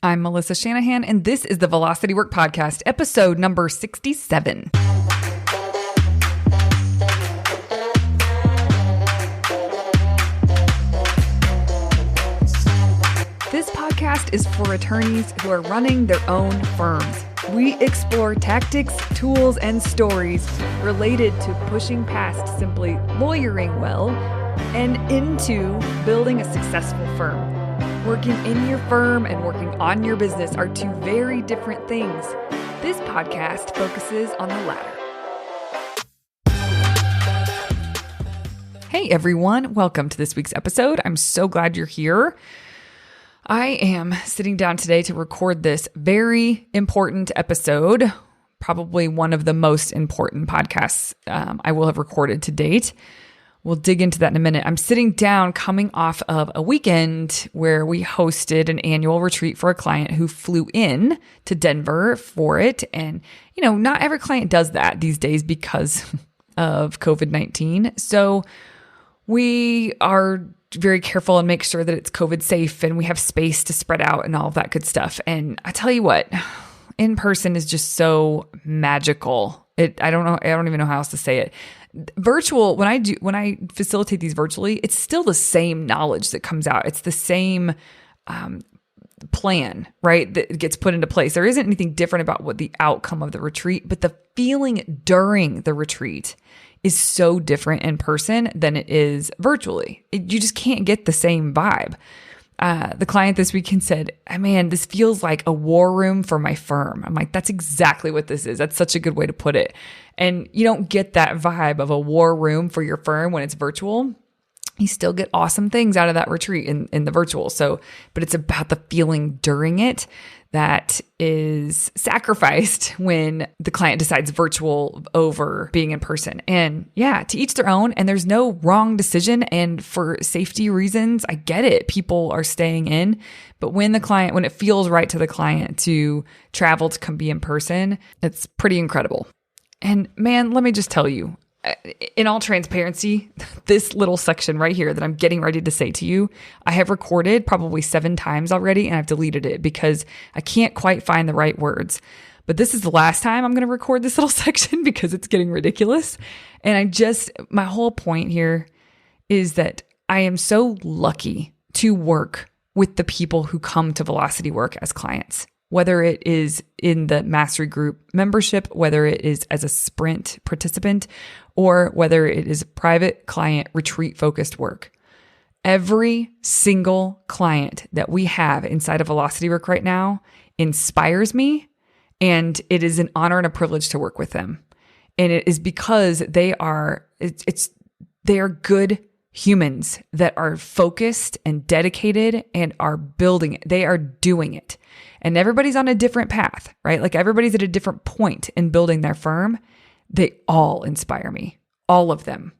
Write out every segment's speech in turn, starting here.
I'm Melissa Shanahan, and this is the Velocity Work Podcast, episode number 67. This podcast is for attorneys who are running their own firms. We explore tactics, tools, and stories related to pushing past simply lawyering well and into building a successful firm. Working in your firm and working on your business are two very different things. This podcast focuses on the latter. Hey everyone, welcome to this week's episode. I'm so glad you're here. I am sitting down today to record this very important episode, probably one of the most important podcasts I will have recorded to date. We'll dig into that in a minute. I'm sitting down coming off of a weekend where we hosted an annual retreat for a client who flew in to Denver for it. And, not every client does that these days because of COVID-19. So we are very careful and make sure that it's COVID safe and we have space to spread out and all of that good stuff. And I tell you what, in person is just so magical. I don't even know how else to say it. Virtual, when I facilitate these virtually, it's still the same knowledge that comes out. It's the same plan, right, that gets put into place. There isn't anything different about what the outcome of the retreat, but the feeling during the retreat is so different in person than it is virtually. You just can't get the same vibe. The client this weekend said, man, this feels like a war room for my firm. I'm like, that's exactly what this is. That's such a good way to put it. And you don't get that vibe of a war room for your firm when it's virtual. You still get awesome things out of that retreat in the virtual. But it's about the feeling during it that is sacrificed when the client decides virtual over being in person. And yeah, to each their own, and there's no wrong decision. And for safety reasons, I get it. People are staying in, but when it feels right to the client to travel to come be in person, it's pretty incredible. And man, let me just tell you, in all transparency, this little section right here that I'm getting ready to say to you, I have recorded probably 7 times already and I've deleted it because I can't quite find the right words. But this is the last time I'm going to record this little section because it's getting ridiculous. And my whole point here is that I am so lucky to work with the people who come to Velocity Work as clients. Whether it is in the Mastery Group membership, whether it is as a Sprint participant, or whether it is private client retreat-focused work. Every single client that we have inside of Velocity Work right now inspires me, and it is an honor and a privilege to work with them. And it is because they are good humans that are focused and dedicated and are building it. They are doing it. And everybody's on a different path, right? Like everybody's at a different point in building their firm. They all inspire me, all of them.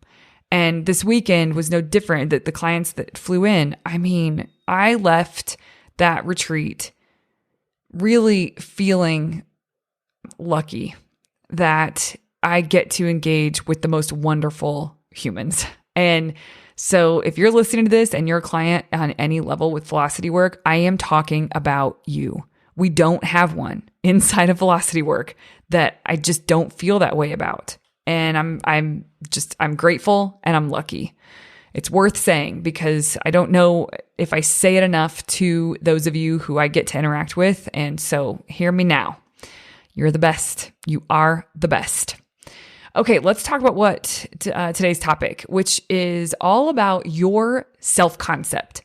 And this weekend was no different. That the clients that flew in, I left that retreat really feeling lucky that I get to engage with the most wonderful humans. And so if you're listening to this and you're a client on any level with Velocity Work, I am talking about you. We don't have one inside of Velocity Work that I just don't feel that way about. And I'm grateful and I'm lucky. It's worth saying because I don't know if I say it enough to those of you who I get to interact with. And so hear me now. You're the best. You are the best. Okay, let's talk about today's topic, which is all about your self-concept.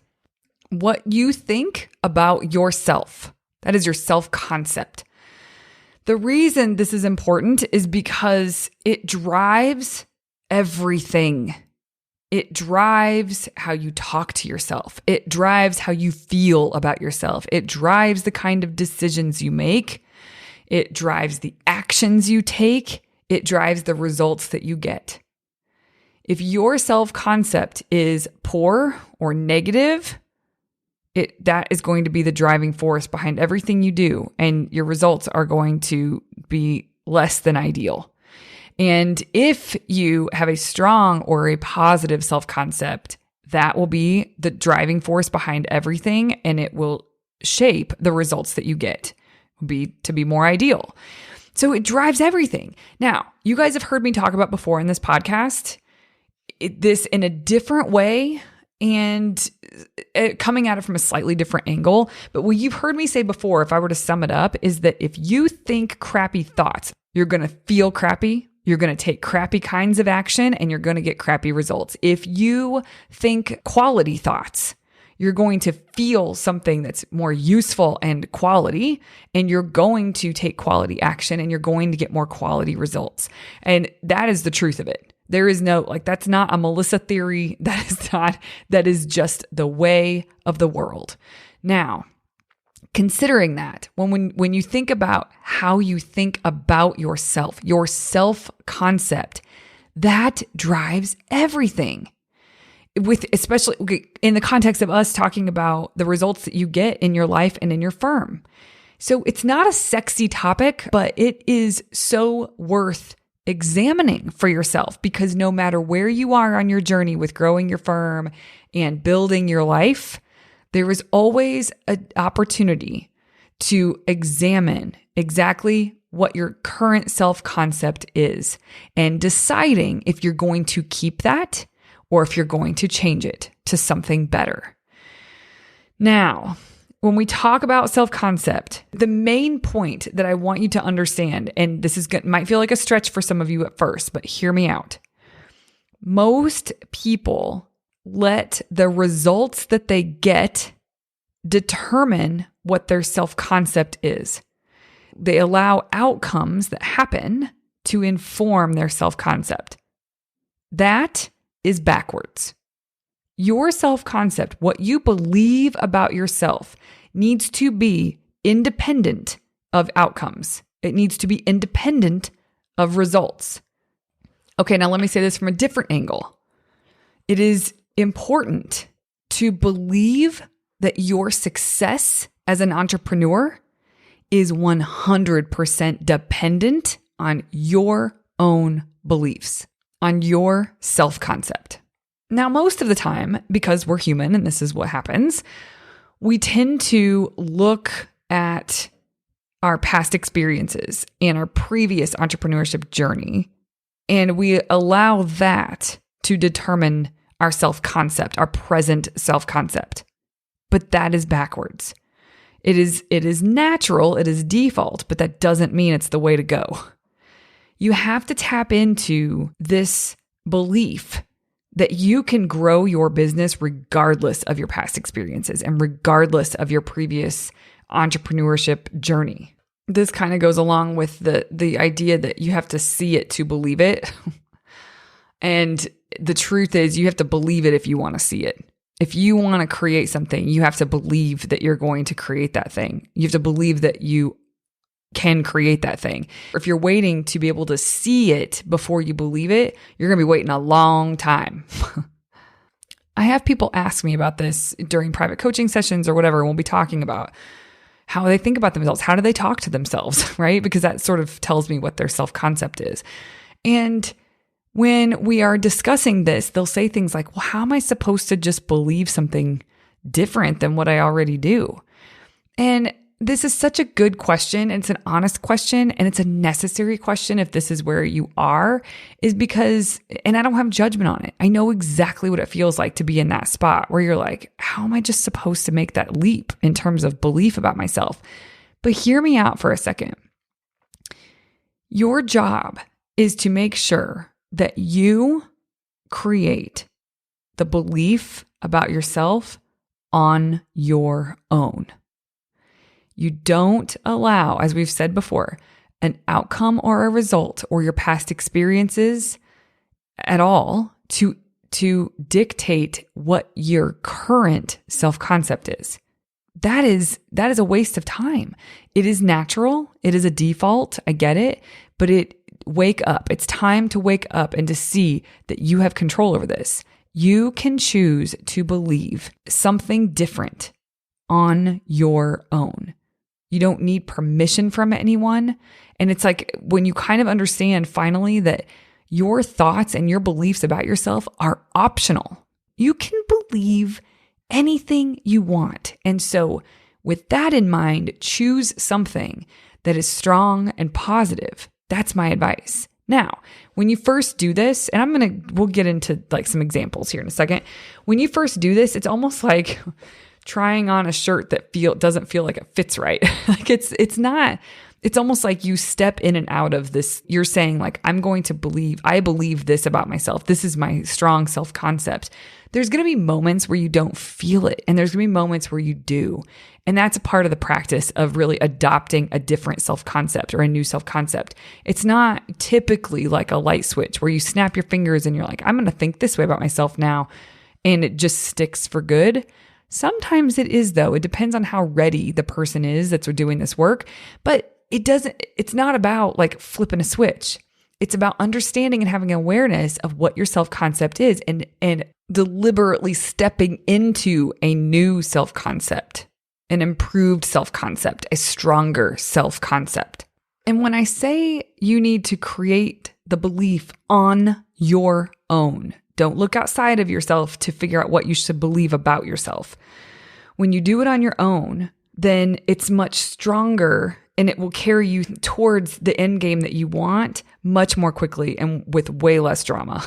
What you think about yourself. That is your self-concept. The reason this is important is because it drives everything. It drives how you talk to yourself. It drives how you feel about yourself. It drives the kind of decisions you make. It drives the actions you take. It drives the results that you get. If your self-concept is poor or negative, that is going to be the driving force behind everything you do, and your results are going to be less than ideal. And if you have a strong or a positive self-concept, that will be the driving force behind everything, and it will shape the results that you get, to be more ideal. So it drives everything. Now, you guys have heard me talk about before in this podcast, this in a different way and coming at it from a slightly different angle. But what you've heard me say before, if I were to sum it up, is that if you think crappy thoughts, you're going to feel crappy, you're going to take crappy kinds of action, and you're going to get crappy results. If you think quality thoughts, you're going to feel something that's more useful and quality, and you're going to take quality action, and you're going to get more quality results. And that is the truth of it. There is no, that's not a Melissa theory. That is just the way of the world. Now, considering that, when you think about how you think about yourself, your self-concept, that drives everything. Especially in the context of us talking about the results that you get in your life and in your firm. So it's not a sexy topic, but it is so worth examining for yourself, because no matter where you are on your journey with growing your firm and building your life, there is always an opportunity to examine exactly what your current self-concept is and deciding if you're going to keep that or if you're going to change it to something better. Now, when we talk about self-concept, the main point that I want you to understand, and this might feel like a stretch for some of you at first, but hear me out. Most people let the results that they get determine what their self-concept is. They allow outcomes that happen to inform their self-concept. That is backwards. Your self-concept, what you believe about yourself, needs to be independent of outcomes. It needs to be independent of results. Okay, now let me say this from a different angle. It is important to believe that your success as an entrepreneur is 100% dependent on your own beliefs, on your self-concept. Now, most of the time, because we're human and this is what happens, we tend to look at our past experiences and our previous entrepreneurship journey, and we allow that to determine our self-concept, our present self-concept. But that is backwards. It is natural, it is default, but that doesn't mean it's the way to go. You have to tap into this belief that you can grow your business regardless of your past experiences and regardless of your previous entrepreneurship journey. This kind of goes along with the idea that you have to see it to believe it. And the truth is, you have to believe it if you want to see it. If you want to create something, you have to believe that you're going to create that thing. You have to believe that you can create that thing. If you're waiting to be able to see it before you believe it, you're going to be waiting a long time. I have people ask me about this during private coaching sessions or whatever, and we'll be talking about how they think about themselves. How do they talk to themselves, right? Because that sort of tells me what their self-concept is. And when we are discussing this, they'll say things like, well, how am I supposed to just believe something different than what I already do? And this is such a good question. And it's an honest question. And it's a necessary question if this is where you are, is because, and I don't have judgment on it. I know exactly what it feels like to be in that spot where you're like, how am I just supposed to make that leap in terms of belief about myself? But hear me out for a second. Your job is to make sure that you create the belief about yourself on your own. You don't allow, as we've said before, an outcome or a result or your past experiences at all to dictate what your current self-concept is. That is a waste of time. It is natural. It is a default. I get it. But wake up. It's time to wake up and to see that you have control over this. You can choose to believe something different on your own. You don't need permission from anyone. And it's like when you kind of understand finally that your thoughts and your beliefs about yourself are optional. You can believe anything you want. And so With that in mind, choose something that is strong and positive. That's my advice. Now, when you first do this, and we'll get into like some examples here in a second. When you first do this, it's almost like trying on a shirt that doesn't feel like it fits right. Like it's almost like you step in and out of this. You're saying like, I believe this about myself. This is my strong self-concept. There's going to be moments where you don't feel it, and there's going to be moments where you do. And that's a part of the practice of really adopting a different self-concept or a new self-concept. It's not typically like a light switch where you snap your fingers and you're like, I'm going to think this way about myself now, and it just sticks for good. Sometimes it is, though. It depends on how ready the person is that's doing this work. But it's not about like flipping a switch. It's about understanding and having awareness of what your self-concept is and deliberately stepping into a new self-concept, an improved self-concept, a stronger self-concept. And when I say you need to create the belief on your own, don't look outside of yourself to figure out what you should believe about yourself. When you do it on your own, then it's much stronger and it will carry you towards the end game that you want much more quickly and with way less drama.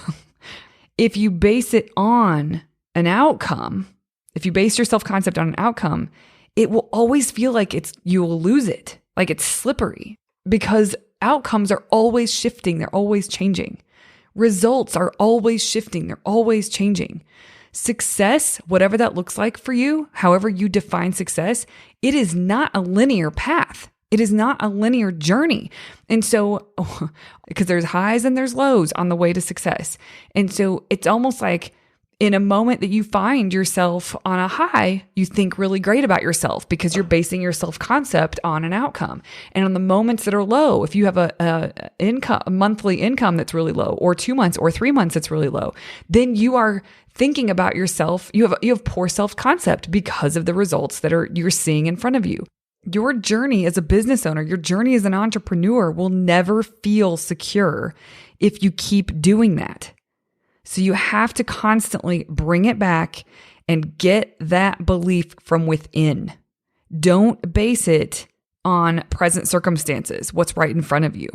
If you base it on an outcome, if you base your self-concept on an outcome, it will always feel like you will lose it, like it's slippery, because outcomes are always shifting. They're always changing. Results are always shifting. They're always changing. Success, whatever that looks like for you, however you define success, it is not a linear path. It is not a linear journey. And so, because there's highs and there's lows on the way to success. And so it's almost like in a moment that you find yourself on a high, you think really great about yourself because you're basing your self-concept on an outcome. And on the moments that are low, if you have a monthly income that's really low, or 2 months or 3 months that's really low, then you are thinking about yourself. You have poor self-concept because of the results that you're seeing in front of you. Your journey as a business owner, your journey as an entrepreneur will never feel secure if you keep doing that. So you have to constantly bring it back and get that belief from within. Don't base it on present circumstances, what's right in front of you.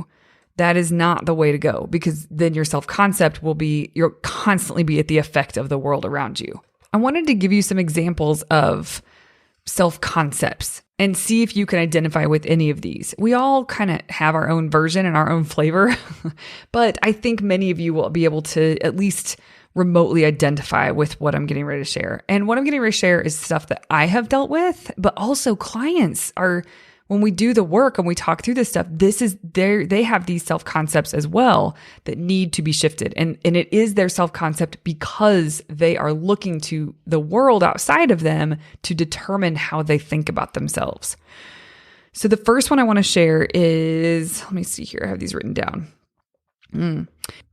That is not the way to go, because then your self-concept you'll constantly be at the effect of the world around you. I wanted to give you some examples of self-concepts and see if you can identify with any of these. We all kind of have our own version and our own flavor, but I think many of you will be able to at least remotely identify with what I'm getting ready to share. And what I'm getting ready to share is stuff that I have dealt with, but also clients when we do the work and we talk through this stuff, they have these self-concepts as well that need to be shifted. And it is their self-concept because they are looking to the world outside of them to determine how they think about themselves. So the first one I want to share is, let me see here. I have these written down.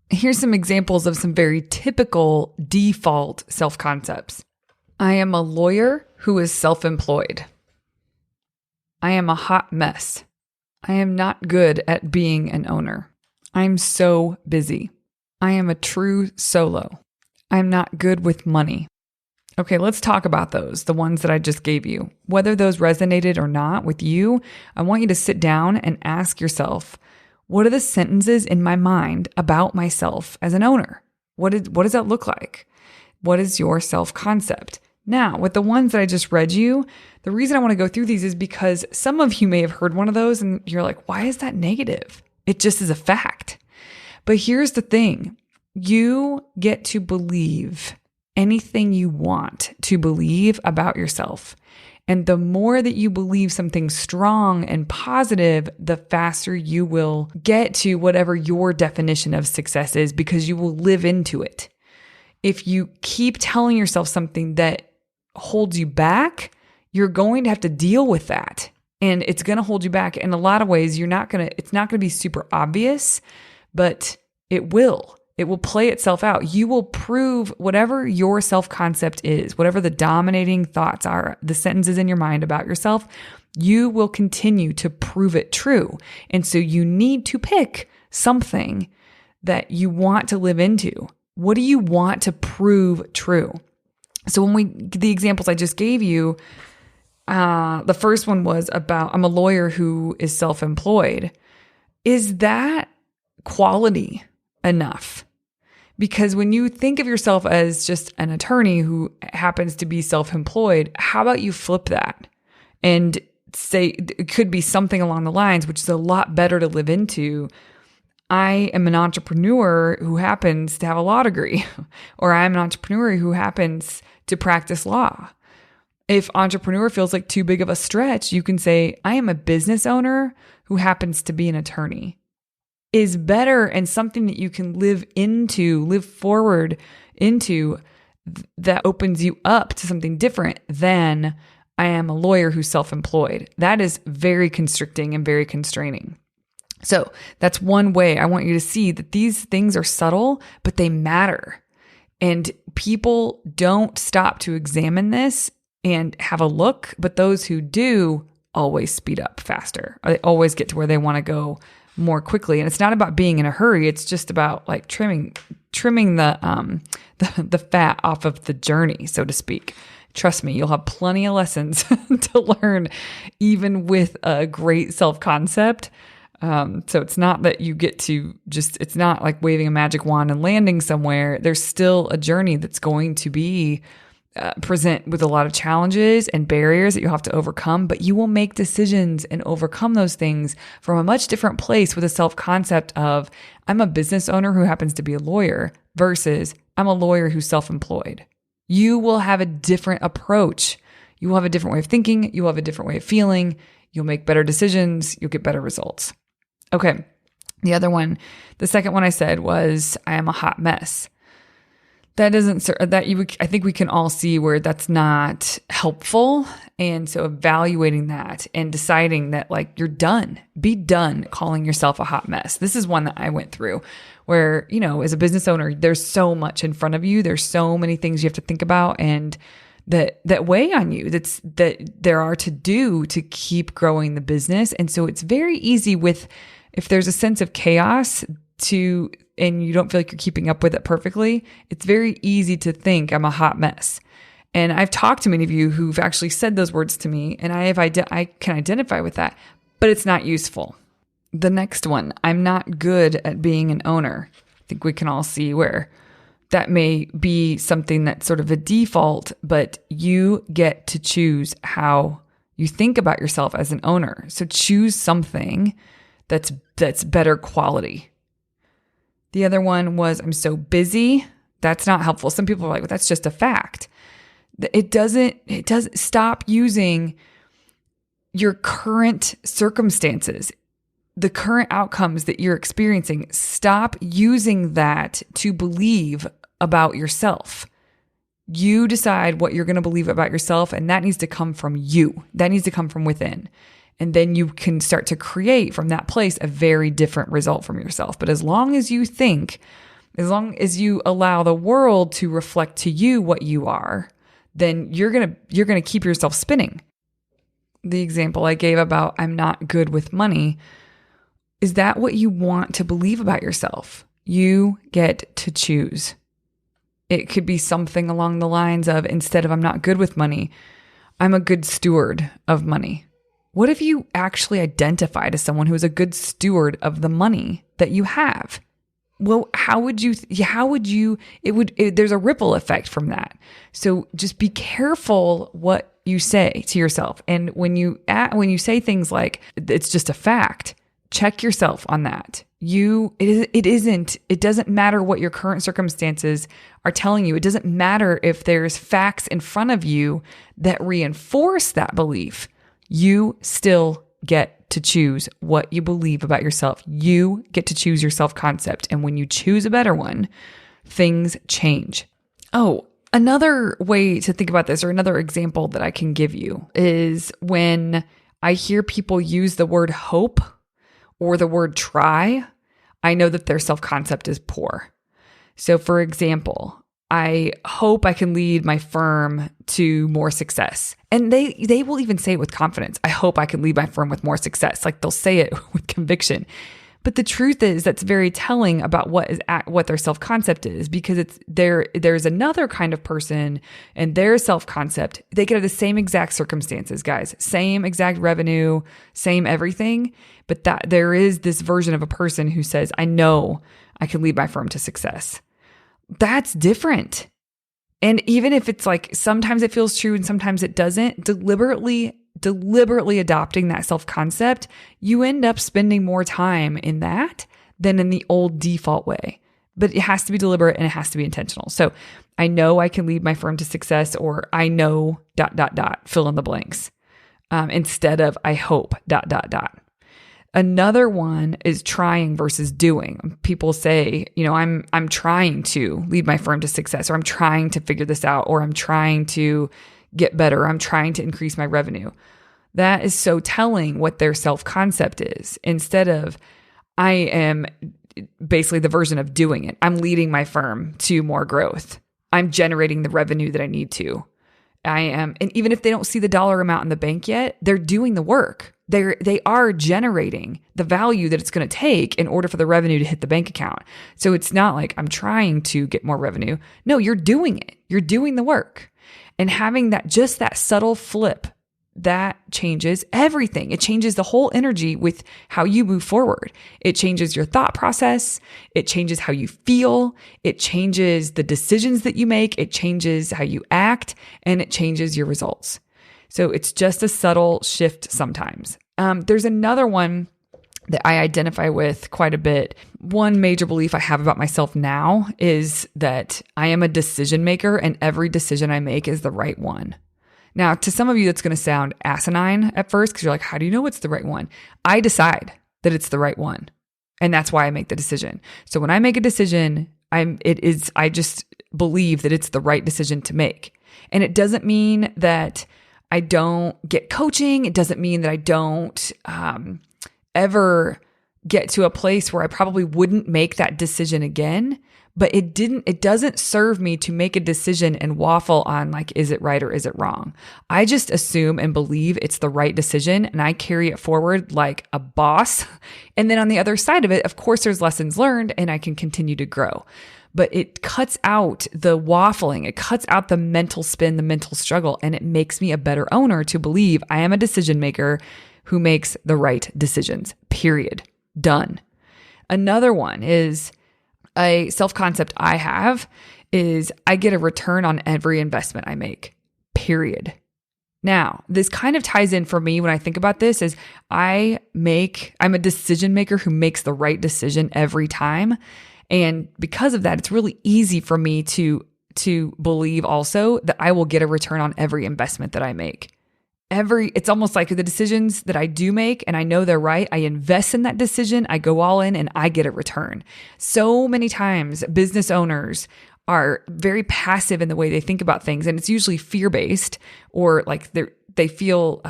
Here's some examples of some very typical default self-concepts. I am a lawyer who is self-employed. I am a hot mess. I am not good at being an owner. I'm so busy. I am a true solo. I'm not good with money. Okay, let's talk about those, the ones that I just gave you. Whether those resonated or not with you, I want you to sit down and ask yourself, what are the sentences in my mind about myself as an owner? What does that look like? What is your self-concept? Now, with the ones that I just read you, the reason I want to go through these is because some of you may have heard one of those and you're like, why is that negative? It just is a fact. But here's the thing. You get to believe anything you want to believe about yourself. And the more that you believe something strong and positive, the faster you will get to whatever your definition of success is, because you will live into it. If you keep telling yourself something that holds you back, you're going to have to deal with that. And it's going to hold you back in a lot of ways. It's not going to be super obvious, but it will play itself out. You will prove whatever your self-concept is, whatever the dominating thoughts are, the sentences in your mind about yourself, you will continue to prove it true. And so you need to pick something that you want to live into. What do you want to prove true? So the examples I just gave you, The first one was about, I'm a lawyer who is self-employed. Is that quality enough? Because when you think of yourself as just an attorney who happens to be self-employed, how about you flip that and say, it could be something along the lines, which is a lot better to live into. I am an entrepreneur who happens to have a law degree, or I'm an entrepreneur who happens to practice law. If entrepreneur feels like too big of a stretch, you can say, I am a business owner who happens to be an attorney. Is better and something that you can live forward into, that opens you up to something different than I am a lawyer who's self-employed. That is very constricting and very constraining. So that's one way I want you to see that these things are subtle, but they matter. And people don't stop to examine this and have a look, but those who do always speed up faster. They always get to where they want to go more quickly. And it's not about being in a hurry. It's just about like trimming the fat off of the journey, so to speak. Trust me, you'll have plenty of lessons to learn, even with a great self-concept. So it's not that you get to it's not like waving a magic wand and landing somewhere. There's still a journey that's going to be present with a lot of challenges and barriers that you have to overcome, but you will make decisions and overcome those things from a much different place with a self-concept of, I'm a business owner who happens to be a lawyer versus I'm a lawyer who's self-employed. You will have a different approach. You will have a different way of thinking. You will have a different way of feeling. You'll make better decisions. You'll get better results. Okay. The second one I said was, I am a hot mess. I think we can all see where that's not helpful. And so evaluating that and deciding that like you're done, be done calling yourself a hot mess. This is one that I went through where, as a business owner, there's so much in front of you. There's so many things you have to think about and that weigh on you that there are to do to keep growing the business. And so it's very easy if there's a sense of chaos and you don't feel like you're keeping up with it perfectly, it's very easy to think I'm a hot mess. And I've talked to many of you who've actually said those words to me, and I can identify with that, but it's not useful. The next one, I'm not good at being an owner. I think we can all see where that may be something that's sort of a default, but you get to choose how you think about yourself as an owner. So choose something that's better quality. The other one was, I'm so busy. That's not helpful. Some people are like, well, that's just a fact. It doesn't stop using your current circumstances, the current outcomes that you're experiencing. Stop using that to believe about yourself. You decide what you're going to believe about yourself, and that needs to come from you. That needs to come from within. And then you can start to create from that place a very different result from yourself. But as long as you allow the world to reflect to you what you are, then you're going to keep yourself spinning. The example I gave about I'm not good with money, is that what you want to believe about yourself? You get to choose. It could be something along the lines of, instead of I'm not good with money, I'm a good steward of money. What if you actually identified as someone who is a good steward of the money that you have? Well, there's a ripple effect from that. So just be careful what you say to yourself. And when you say things like, it's just a fact, check yourself on that. It doesn't matter what your current circumstances are telling you. It doesn't matter if there's facts in front of you that reinforce that belief. You still get to choose what you believe about yourself. You get to choose your self-concept. And when you choose a better one, things change. Oh, another way to think about this, or another example that I can give you, is when I hear people use the word hope or the word try, I know that their self-concept is poor. So for example, I hope I can lead my firm to more success. And they will even say it with confidence. I hope I can lead my firm with more success. Like they'll say it with conviction. But the truth is that's very telling about what their self-concept is, because there's another kind of person and their self-concept. They could have the same exact circumstances, guys, same exact revenue, same everything. But that there is this version of a person who says, I know I can lead my firm to success. That's different. And even if it's like, sometimes it feels true and sometimes it doesn't, deliberately adopting that self-concept, you end up spending more time in that than in the old default way. But it has to be deliberate and it has to be intentional. So I know I can lead my firm to success, or I know ... fill in the blanks, instead of I hope ... Another one is trying versus doing. People say, I'm trying to lead my firm to success, or I'm trying to figure this out, or I'm trying to get better, or I'm trying to increase my revenue. That is so telling what their self-concept is, instead of I am basically the version of doing it. I'm leading my firm to more growth. I'm generating the revenue that I need to. And even if they don't see the dollar amount in the bank yet, they're doing the work. They are generating the value that it's going to take in order for the revenue to hit the bank account. So it's not like I'm trying to get more revenue. No, you're doing it. You're doing the work. And having that subtle flip, that changes everything. It changes the whole energy with how you move forward. It changes your thought process. It changes how you feel. It changes the decisions that you make. It changes how you act, and it changes your results. So it's just a subtle shift sometimes. There's another one that I identify with quite a bit. One major belief I have about myself now is that I am a decision maker, and every decision I make is the right one. Now, to some of you, that's going to sound asinine at first, because you're like, how do you know it's the right one? I decide that it's the right one. And that's why I make the decision. So when I make a decision, I just believe that it's the right decision to make. And it doesn't mean that I don't get coaching. It doesn't mean that I don't ever get to a place where I probably wouldn't make that decision again. But it doesn't serve me to make a decision and waffle on like, is it right or is it wrong? I just assume and believe it's the right decision, and I carry it forward like a boss. And then on the other side of it, of course, there's lessons learned and I can continue to grow. But it cuts out the waffling. It cuts out the mental spin, the mental struggle, and it makes me a better owner to believe I am a decision maker who makes the right decisions, period. Done. Another one is a self-concept I have is I get a return on every investment I make, period. Now, this kind of ties in for me when I think about this is I'm a decision maker who makes the right decision every time. And because of that, it's really easy for me to believe also that I will get a return on every investment that I make. It's almost like the decisions that I do make and I know they're right, I invest in that decision, I go all in and I get a return. So many times business owners are very passive in the way they think about things, and it's usually fear-based, or like they feel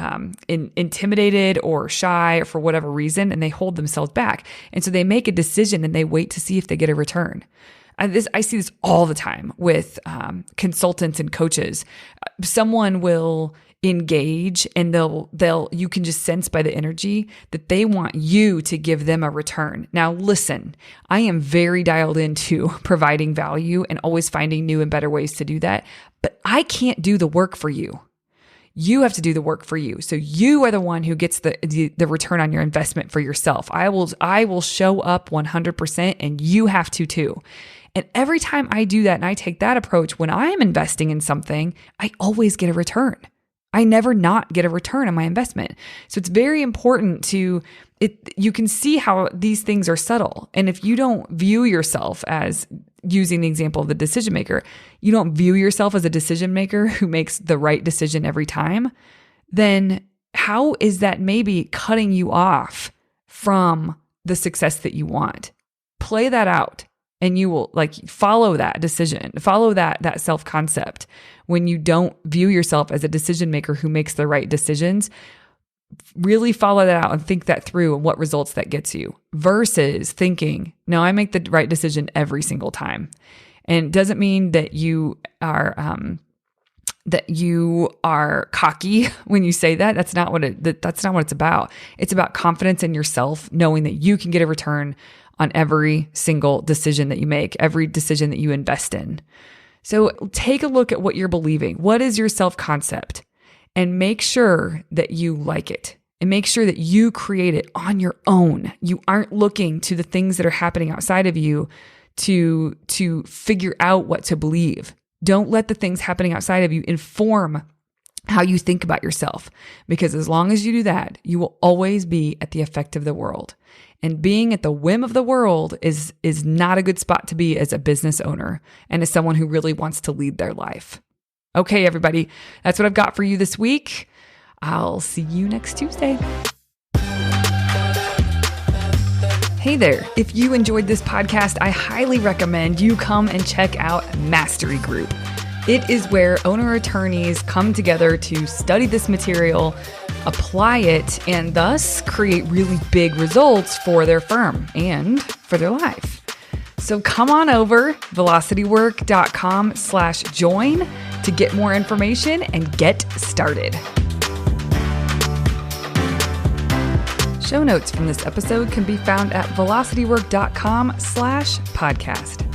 intimidated or shy or for whatever reason, and they hold themselves back. And so they make a decision and they wait to see if they get a return. I see this all the time with consultants and coaches. Someone will engage and you can just sense by the energy that they want you to give them a return. Now, listen, I am very dialed into providing value and always finding new and better ways to do that, but I can't do the work for you. You have to do the work for you. So you are the one who gets the return on your investment for yourself. I will show up 100%, and you have to too. And every time I do that and I take that approach, when I'm investing in something, I always get a return. I never not get a return on my investment. So it's very important you can see how these things are subtle. And if you don't view yourself as, using the example of the decision maker, you don't view yourself as a decision maker who makes the right decision every time, then how is that maybe cutting you off from the success that you want? Play that out. And you will follow that decision, follow that self-concept. When you don't view yourself as a decision maker who makes the right decisions, really follow that out and think that through and what results that gets you, versus thinking, no, I make the right decision every single time. And it doesn't mean that you are that you are cocky when you say that. That's not what it's about. It's about confidence in yourself, knowing that you can get a return on every single decision that you make, every decision that you invest in. So take a look at what you're believing. What is your self-concept? And make sure that you like it. And make sure that you create it on your own. You aren't looking to the things that are happening outside of you to figure out what to believe. Don't let the things happening outside of you inform how you think about yourself. Because as long as you do that, you will always be at the effect of the world. And being at the whim of the world is not a good spot to be as a business owner and as someone who really wants to lead their life. Okay, everybody, that's what I've got for you this week. I'll see you next Tuesday. Hey there. If you enjoyed this podcast, I highly recommend you come and check out Mastery Group. It is where owner attorneys come together to study this material, apply it, and thus create really big results for their firm and for their life. So come on over, velocitywork.com/join to get more information and get started. Show notes from this episode can be found at velocitywork.com/podcast.